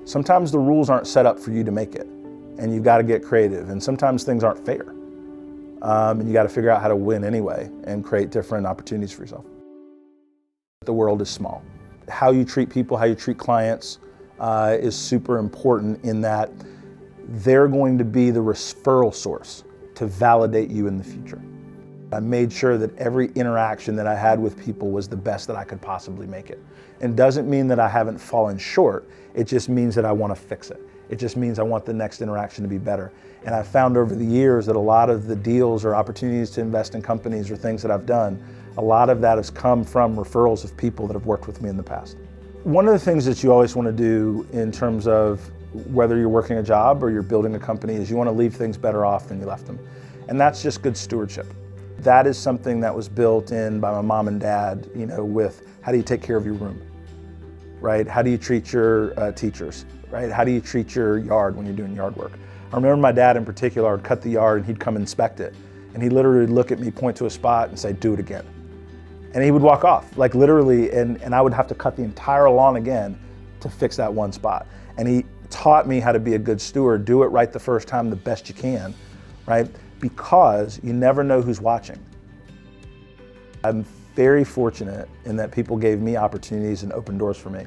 Sometimes the rules aren't set up for you to make it, and you've got to get creative, and sometimes things aren't fair. And you got to figure out how to win anyway and create different opportunities for yourself. The world is small. How you treat people, how you treat clients is super important in that they're going to be the referral source to validate you in the future. I made sure that every interaction that I had with people was the best that I could possibly make it. And doesn't mean that I haven't fallen short, it just means that I want to fix it. It just means I want the next interaction to be better. And I've found over the years that a lot of the deals or opportunities to invest in companies or things that I've done, a lot of that has come from referrals of people that have worked with me in the past. One of the things that you always want to do in terms of whether you're working a job or you're building a company is you want to leave things better off than you left them. And that's just good stewardship. That is something that was built in by my mom and dad, with how do you take care of your room, right? How do you treat your teachers, right? How do you treat your yard when you're doing yard work? I remember my dad in particular would cut the yard and he'd come inspect it. And he'd literally look at me, point to a spot and say, do it again. And he would walk off, like literally, and I would have to cut the entire lawn again to fix that one spot. And he taught me how to be a good steward, do it right the first time the best you can, right? Because you never know who's watching. I'm very fortunate in that people gave me opportunities and opened doors for me.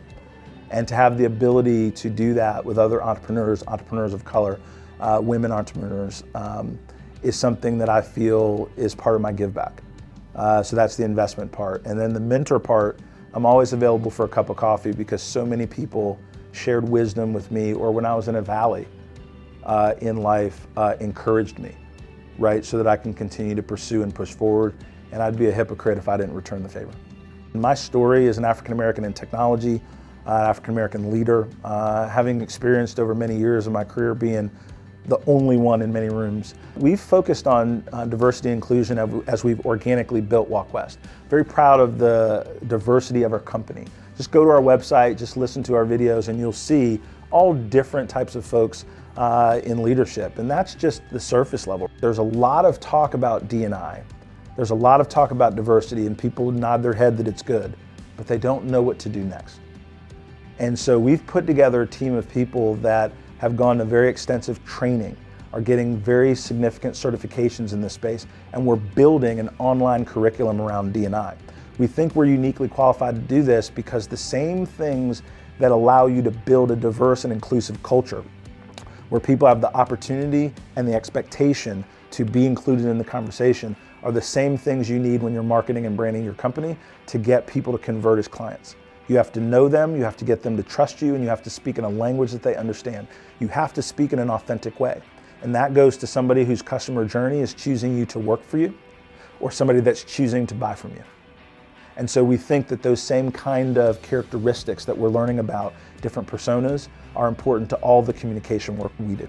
And to have the ability to do that with other entrepreneurs of color, women entrepreneurs, is something that I feel is part of my give back. So that's the investment part. And then the mentor part, I'm always available for a cup of coffee because so many people shared wisdom with me, or when I was in a valley in life, encouraged me, right? So that I can continue to pursue and push forward. And I'd be a hypocrite if I didn't return the favor. My story is an African-American in technology, African-American leader, having experienced over many years of my career being the only one in many rooms. We've focused on diversity and inclusion as we've organically built Walk West. Very proud of the diversity of our company. Just go to our website, just listen to our videos, and you'll see all different types of folks in leadership. And that's just the surface level. There's a lot of talk about D&I. There's a lot of talk about diversity, and people nod their head that it's good, but they don't know what to do next. And so we've put together a team of people that have gone to very extensive training, are getting very significant certifications in this space, and we're building an online curriculum around D&I. We think we're uniquely qualified to do this because the same things that allow you to build a diverse and inclusive culture, where people have the opportunity and the expectation to be included in the conversation, are the same things you need when you're marketing and branding your company to get people to convert as clients. You have to know them, you have to get them to trust you, and you have to speak in a language that they understand. You have to speak in an authentic way. And that goes to somebody whose customer journey is choosing you to work for you, or somebody that's choosing to buy from you. And so we think that those same kind of characteristics that we're learning about, different personas, are important to all the communication work we do.